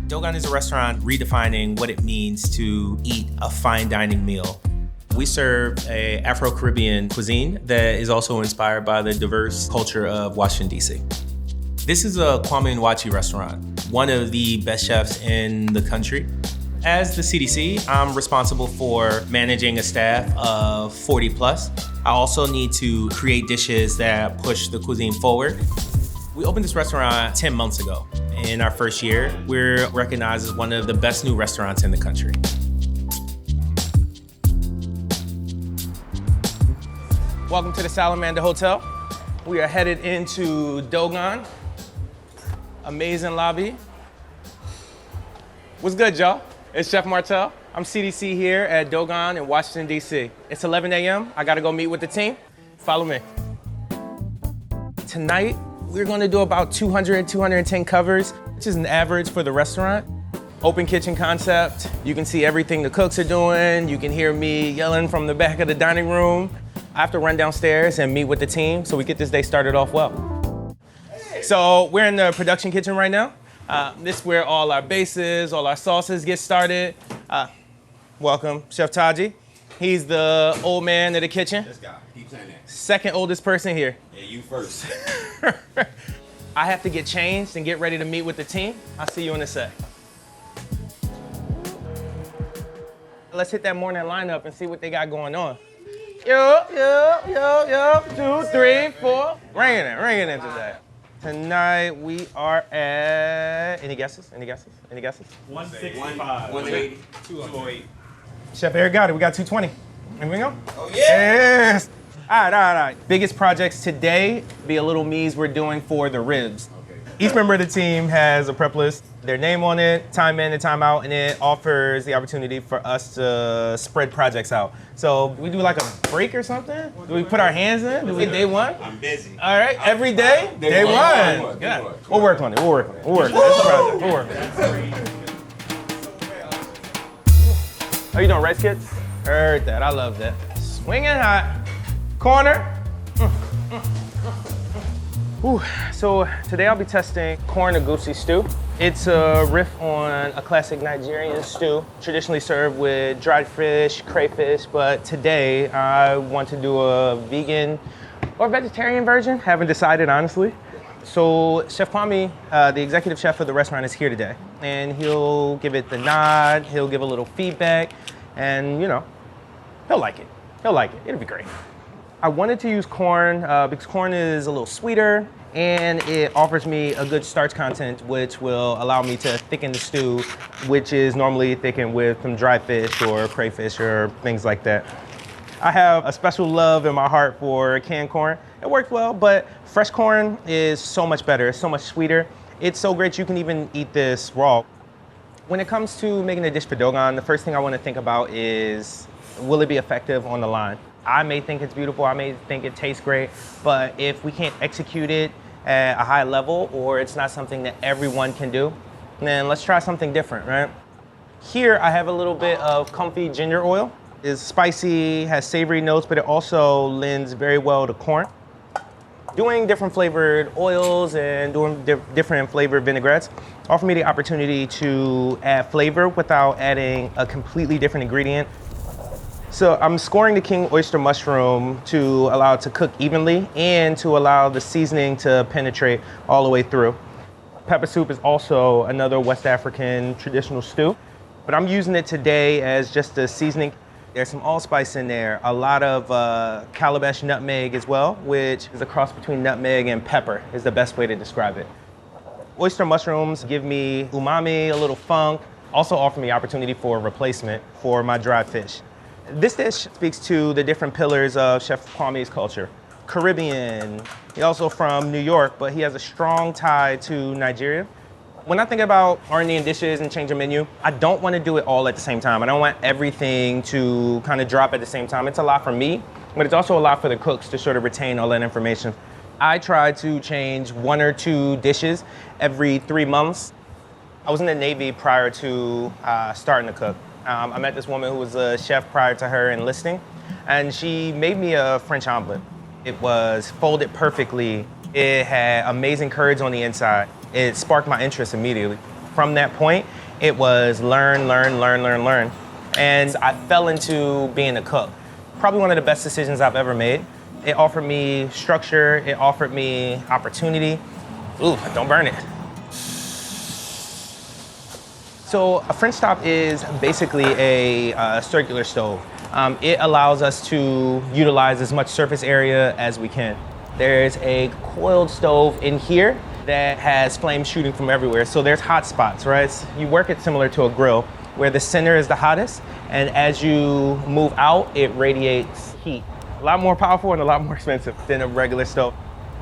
Dōgon is a restaurant redefining what it means to eat a fine dining meal. We serve an Afro-Caribbean cuisine that is also inspired by the diverse culture of Washington, D.C. This is a Kwame Onwuachi restaurant, one of the best chefs in the country. As the CDC, I'm responsible for managing a staff of 40 plus. I also need to create dishes that push the cuisine forward. We opened this restaurant 10 months ago. In our first year, we're recognized as one of the best new restaurants in the country. Welcome to the Salamander Hotel. We are headed into Dōgon. Amazing lobby. What's good, y'all? It's Chef Martel. I'm CDC here at Dōgon in Washington, D.C. It's 11 a.m. I gotta go meet with the team. Follow me. Tonight, we're gonna do about 200, 210 covers, which is an average for the restaurant. Open kitchen concept. You can see everything the cooks are doing. You can hear me yelling from the back of the dining room. I have to run downstairs and meet with the team so we get this day started off well. So we're in the production kitchen right now. This is where all our bases, all our sauces get started. Welcome, Chef Taji. He's the old man of the kitchen. This guy, keep saying that. Second oldest person here. Yeah, you first. I have to get changed and get ready to meet with the team. I'll see you in a sec. Let's hit that morning lineup and see what they got going on. Yo. 2, 3, 4. Ringing it today. Tonight we are at, any guesses? 165. 180. 208. Chef Eric got it, we got 220. Here we go. Oh, yeah. Yes. All right. Biggest projects today be a little me's we're doing for the ribs. Okay. Each member of the team has a prep list, their name on it, time in and time out, and it offers the opportunity for us to spread projects out. So we do like a break or something? Do we put our hands in? Do we day one? I'm busy. All right, every day? Day one. Day Good. one. We'll work on it. We'll work on it. That's the project. We'll work on it. How you doing, Rice Kids? Heard that. I love that. Swinging hot. Corner. Ooh. So today I'll be testing corn Egusi stew. It's a riff on a classic Nigerian stew, traditionally served with dried fish, crayfish, but today I want to do a vegan or vegetarian version. Haven't decided, honestly. So Chef Kwame, the executive chef of the restaurant, is here today, and he'll give it the nod, he'll give a little feedback, and he'll like it. It'll be great. I wanted to use corn because corn is a little sweeter and it offers me a good starch content, which will allow me to thicken the stew, which is normally thickened with some dry fish or crayfish or things like that. I have a special love in my heart for canned corn. It works well, but fresh corn is so much better. It's so much sweeter. It's so great you can even eat this raw. When it comes to making a dish for Dōgon, the first thing I want to think about is, will it be effective on the line? I may think it's beautiful, I may think it tastes great, but if we can't execute it at a high level or it's not something that everyone can do, then let's try something different, right? Here I have a little bit of comfy ginger oil. It's spicy, has savory notes, but it also lends very well to corn. Doing different flavored oils and doing different flavored vinaigrettes offer me the opportunity to add flavor without adding a completely different ingredient. So I'm scoring the king oyster mushroom to allow it to cook evenly and to allow the seasoning to penetrate all the way through. Pepper soup is also another West African traditional stew, but I'm using it today as just a seasoning. There's some allspice in there, a lot of calabash nutmeg as well, which is a cross between nutmeg and pepper is the best way to describe it. Oyster mushrooms give me umami, a little funk, also offer me opportunity for a replacement for my dried fish. This dish speaks to the different pillars of Chef Kwame's culture. Caribbean, he's also from New York, but he has a strong tie to Nigeria. When I think about R&D dishes and change a menu, I don't want to do it all at the same time. I don't want everything to kind of drop at the same time. It's a lot for me, but it's also a lot for the cooks to sort of retain all that information. I try to change 1 or 2 dishes every 3 months. I was in the Navy prior to starting to cook. I met this woman who was a chef prior to her enlisting, and she made me a French omelet. It was folded perfectly. It had amazing curds on the inside. It sparked my interest immediately. From that point, It was learn, learn, learn, learn, learn. And I fell into being a cook. Probably one of the best decisions I've ever made. It offered me structure, it offered me opportunity. Ooh, don't burn it. So a French stop is basically a circular stove. It allows us to utilize as much surface area as we can. There's a coiled stove in here that has flames shooting from everywhere. So there's hot spots, right? You work it similar to a grill where the center is the hottest, and as you move out, it radiates heat. A lot more powerful and a lot more expensive than a regular stove.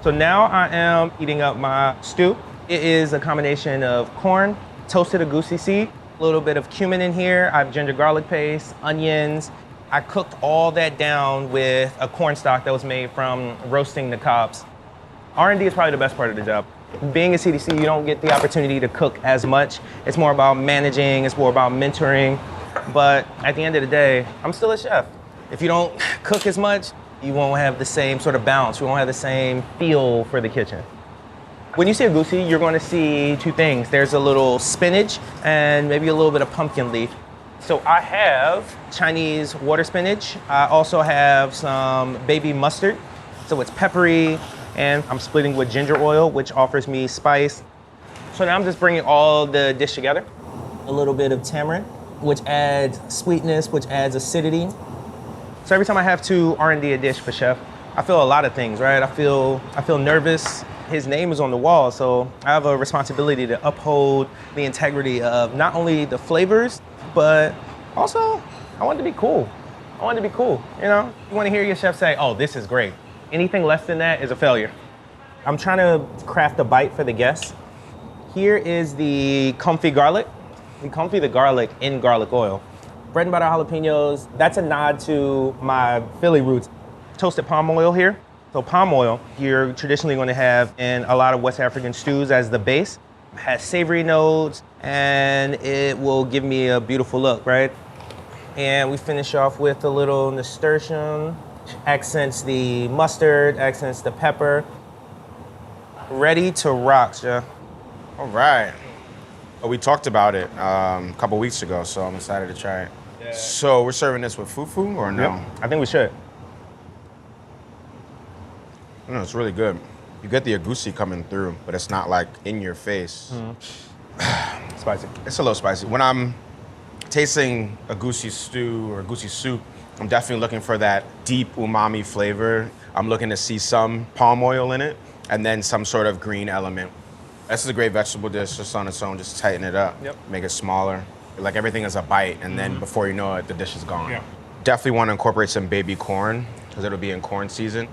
So now I am heating up my stew. It is a combination of corn, toasted Egusi seed, a little bit of cumin in here. I have ginger garlic paste, onions. I cooked all that down with a corn stock that was made from roasting the cobs. R&D is probably the best part of the job. Being a CDC, you don't get the opportunity to cook as much. It's more about managing, it's more about mentoring. But at the end of the day, I'm still a chef. If you don't cook as much, you won't have the same sort of balance. You won't have the same feel for the kitchen. When you see Egusi, you're going to see two things. There's a little spinach and maybe a little bit of pumpkin leaf. So I have Chinese water spinach. I also have some baby mustard. So it's peppery, and I'm splitting with ginger oil, which offers me spice. So now I'm just bringing all the dish together. A little bit of tamarind, which adds sweetness, which adds acidity. So every time I have to R&D a dish for chef, I feel a lot of things, right? I feel nervous. His name is on the wall, so I have a responsibility to uphold the integrity of not only the flavors, but also I want it to be cool. I want it to be cool, you know? You want to hear your chef say, oh, this is great. Anything less than that is a failure. I'm trying to craft a bite for the guests. Here is the comfy garlic. We comfy the garlic in garlic oil. Bread and butter jalapenos, that's a nod to my Philly roots. Toasted palm oil here. So palm oil, you're traditionally going to have in a lot of West African stews as the base. It has savory notes, and it will give me a beautiful look, right? And we finish off with a little nasturtium, accents the mustard, accents the pepper. Ready to rock, Chef. All right. Well, we talked about it a couple weeks ago, so I'm excited to try it. Yeah. So we're serving this with fufu or no? Yep. I think we should. No, it's really good. You get the Egusi coming through, but it's not like in your face. Spicy. It's a little spicy. When I'm tasting Egusi stew or Egusi soup, I'm definitely looking for that deep umami flavor. I'm looking to see some palm oil in it and then some sort of green element. This is a great vegetable dish just on its own. Just tighten it up, make it smaller. Like everything is a bite, and then before you know it, the dish is gone. Yeah. Definitely want to incorporate some baby corn because it'll be in corn season.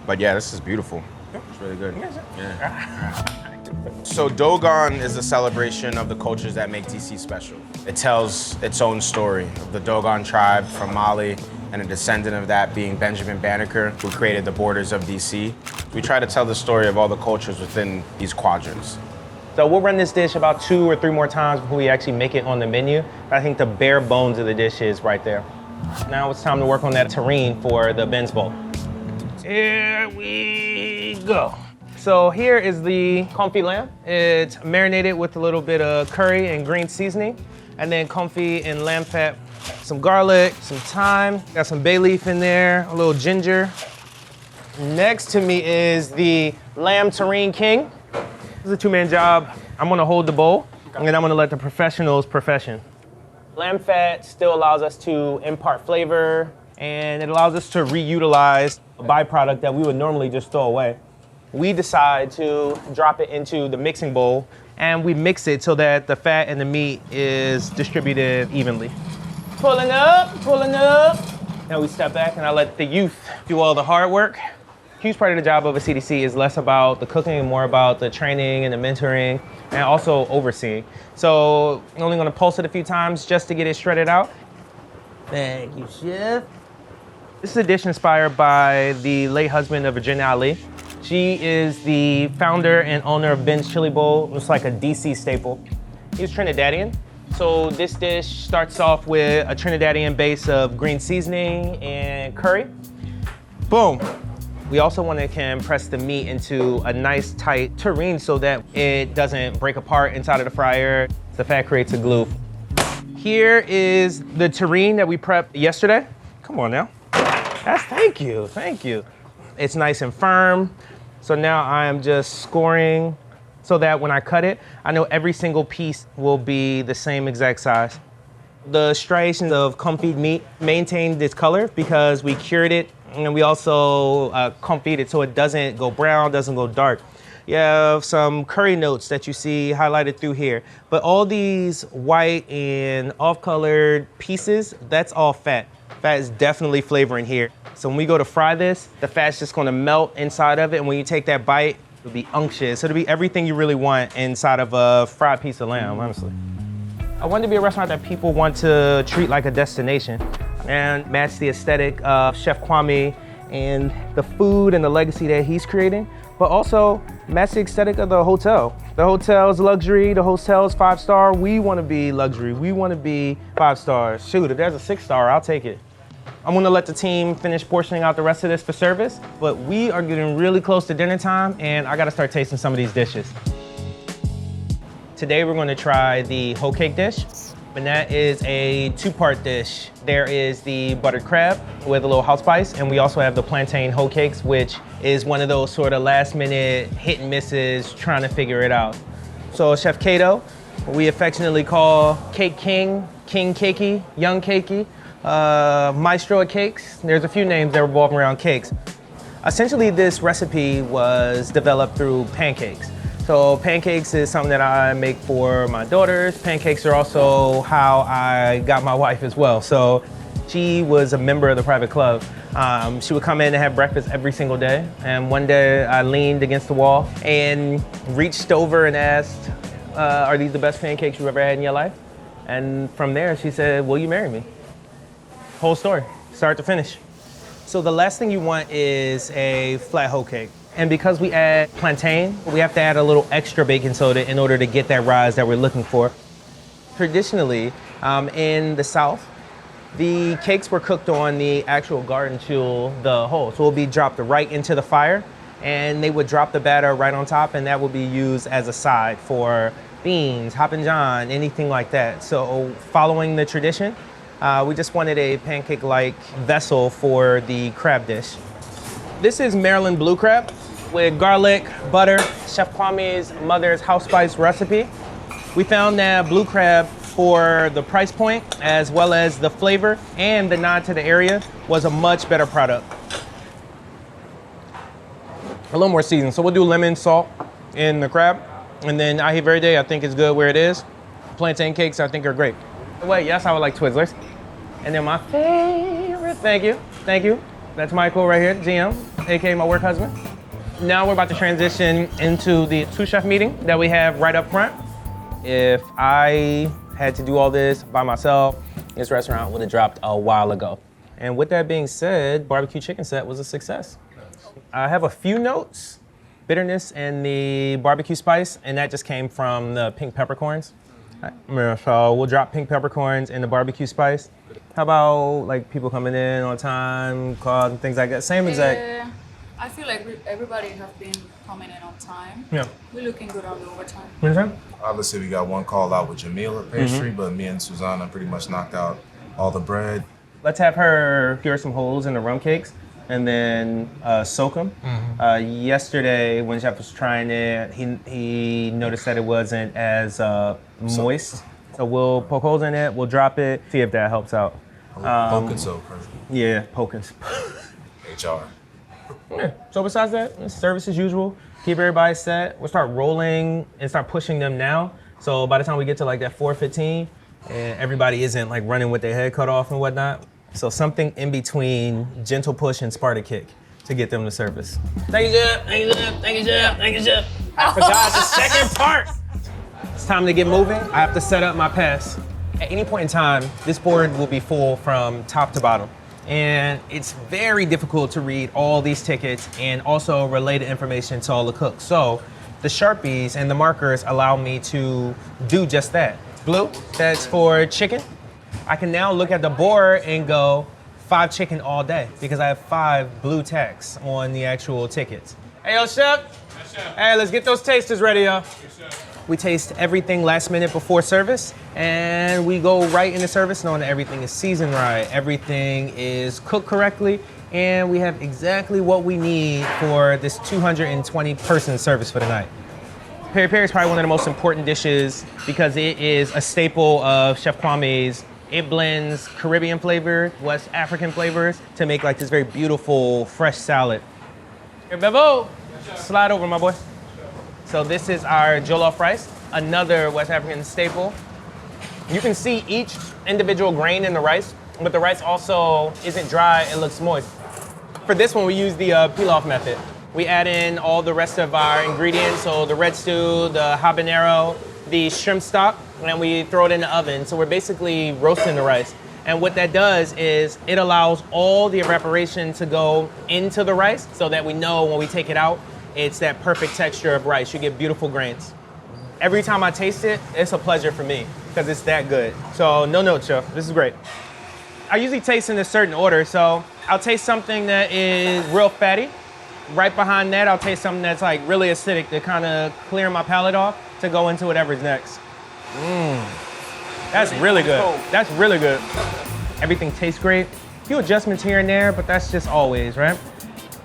But yeah, this is beautiful. It's really good. Yeah. So Dōgon is a celebration of the cultures that make DC special. It tells its own story of the Dōgon tribe from Mali and a descendant of that being Benjamin Banneker, who created the borders of DC. We try to tell the story of all the cultures within these quadrants. So we'll run this dish about 2 or 3 more times before we actually make it on the menu. But I think the bare bones of the dish is right there. Now it's time to work on that terrine for the Ben's bowl. Here we go. So here is the confit lamb. It's marinated with a little bit of curry and green seasoning, and then confit in lamb fat, some garlic, some thyme, got some bay leaf in there, a little ginger. Next to me is the lamb terrine king. This is a 2-man job. I'm gonna hold the bowl, and then I'm gonna let the professionals profession. Lamb fat still allows us to impart flavor, and it allows us to reutilize a byproduct that we would normally just throw away. We decide to drop it into the mixing bowl, and we mix it so that the fat and the meat is distributed evenly. Pulling up, pulling up. Now we step back and I let the youth do all the hard work. Huge part of the job of a CDC is less about the cooking and more about the training and the mentoring and also overseeing. So I'm only gonna pulse it a few times just to get it shredded out. Thank you, Chef. This is a dish inspired by the late husband of Virginia Ali. She is the founder and owner of Ben's Chili Bowl. It's like a DC staple. He was Trinidadian. So this dish starts off with a Trinidadian base of green seasoning and curry. Boom. We also want to compress the meat into a nice tight terrine so that it doesn't break apart inside of the fryer. The fat creates a glue. Here is the terrine that we prepped yesterday. Come on now. Thank you. It's nice and firm. So now I am just scoring so that when I cut it, I know every single piece will be the same exact size. The striations of confit meat maintained its color because we cured it, and we also confit it so it doesn't go brown, doesn't go dark. You have some curry notes that you see highlighted through here, but all these white and off-colored pieces, that's all fat. Fat is definitely flavoring here. So when we go to fry this, the fat's just gonna melt inside of it, and when you take that bite, it'll be unctuous. It'll be everything you really want inside of a fried piece of lamb, honestly. I wanted to be a restaurant that people want to treat like a destination and match the aesthetic of Chef Kwame and the food and the legacy that he's creating, but also match the aesthetic of the hotel. The hotel's luxury, the hotel's 5-star. We want to be luxury. We want to be 5 stars. Shoot, if there's a 6-star, I'll take it. I'm gonna let the team finish portioning out the rest of this for service, but we are getting really close to dinner time and I gotta start tasting some of these dishes. Today we're gonna try the whole cake dish, and that is a 2-part dish. There is the buttered crab with a little house spice, and we also have the plantain whole cakes, which is one of those sort of last minute hit and misses, trying to figure it out. So Chef Kato, we affectionately call Cake King, King Cakey, Young Cakey, Maestro of Cakes. There's a few names that revolve around cakes. Essentially, this recipe was developed through pancakes. So pancakes is something that I make for my daughters. Pancakes are also how I got my wife as well. So she was a member of the private club. She would come in and have breakfast every single day. And one day I leaned against the wall and reached over and asked, are these the best pancakes you've ever had in your life? And from there she said, will you marry me? Whole story, start to finish. So the last thing you want is a flat whole cake. And because we add plantain, we have to add a little extra baking soda in order to get that rise that we're looking for. Traditionally, in the South, the cakes were cooked on the actual garden tool, the whole. So it will be dropped right into the fire, and they would drop the batter right on top, and that would be used as a side for beans, hoppin' john, anything like that. So following the tradition, we just wanted a pancake-like vessel for the crab dish. This is Maryland blue crab with garlic, butter, Chef Kwame's mother's house spice recipe. We found that blue crab, for the price point, as well as the flavor and the nod to the area, was a much better product. A little more seasoned. So we'll do lemon, salt in the crab. And then ahi verde, I think is good where it is. Plantain cakes, I think are great. Wait, yes, I would like Twizzlers. And then my favorite, thank you. That's Michael right here, GM, AKA my work husband. Now we're about to transition into the Sous-Chef meeting that we have right up front. If I had to do all this by myself, this restaurant would have dropped a while ago. And with that being said, barbecue chicken set was a success. I have a few notes, bitterness and the barbecue spice, and that just came from the pink peppercorns. So we'll drop pink peppercorns and the barbecue spice. How about like people coming in on time, call and things like that? Same exact. I feel like everybody have been coming in on time. Yeah. We're looking good on the overtime. You understand? Obviously, we got one call out with Jamil at pastry, but me and Susanna pretty much knocked out all the bread. Let's have her cure some holes in the rum cakes and then soak them. Yesterday, when Chef was trying it, he noticed that it wasn't as moist. So we'll poke holes in it, we'll drop it, see if that helps out. Poke and soak, right? Yeah, poking. HR. Yeah. So besides that, service as usual. Keep everybody set. We'll start rolling and start pushing them now. So by the time we get to like that 4:15, and everybody isn't like running with their head cut off and whatnot. So something in between gentle push and Sparta kick to get them to service. Thank you, Jeff. Thank you, Jeff. Thank you, Jeff. Thank you, Jeff. I forgot the second part. It's time to get moving. I have to set up my pass. At any point in time, this board will be full from top to bottom. And it's very difficult to read all these tickets and also relay the information to all the cooks. So the Sharpies and the markers allow me to do just that. Blue, that's for chicken. I can now look at the board and go 5 chicken all day because I have 5 blue tacks on the actual tickets. Hey, yo, chef. Yes, chef. Hey, let's get those tasters ready, yo. Yes, we taste everything last minute before service, and we go right into service knowing that everything is seasoned right, everything is cooked correctly, and we have exactly what we need for this 220-person service for the night. Peri Peri is probably one of the most important dishes because it is a staple of Chef Kwame's. It blends Caribbean flavor, West African flavors to make like this very beautiful, fresh salad. Here, Bevo, slide over, my boy. So this is our jollof rice, another West African staple. You can see each individual grain in the rice, but the rice also isn't dry, it looks moist. For this one, we use the pilaf method. We add in all the rest of our ingredients, so the red stew, the habanero, the shrimp stock, and we throw it in the oven. So we're basically roasting the rice. And what that does is it allows all the evaporation to go into the rice so that we know when we take it out, it's that perfect texture of rice. You get beautiful grains. Every time I taste it, it's a pleasure for me because it's that good. So no note, chef. This is great. I usually taste in a certain order. So I'll taste something that is real fatty. Right behind that, I'll taste something that's like really acidic to kind of clear my palate off to go into whatever's next. That's really good. That's really good. Everything tastes great. A few adjustments here and there, but that's just always, right?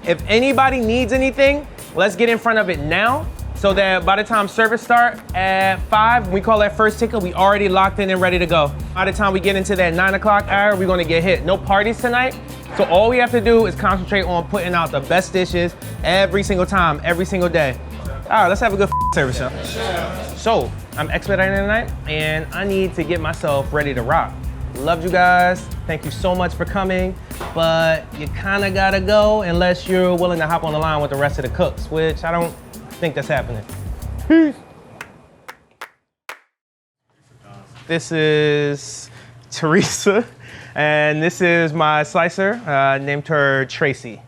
If anybody needs anything, let's get in front of it now so that by the time service start at 5, we call that first ticket, we already locked in and ready to go. By the time we get into that 9 o'clock hour, we're gonna get hit. No parties tonight, so all we have to do is concentrate on putting out the best dishes every single time, every single day. All right, let's have a good service, y'all. So, I'm expediting tonight, and I need to get myself ready to rock. Loved you guys. Thank you so much for coming, but you kind of gotta go unless you're willing to hop on the line with the rest of the cooks, which I don't think that's happening. Peace. This is Teresa, and this is my slicer. Named her Tracy.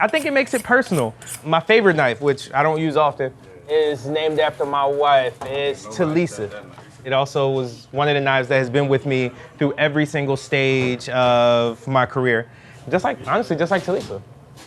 I think it makes it personal. My favorite knife, which I don't use often, is named after my wife. It's Talisa. It also was one of the knives that has been with me through every single stage of my career. Just like, honestly, just like Talisa.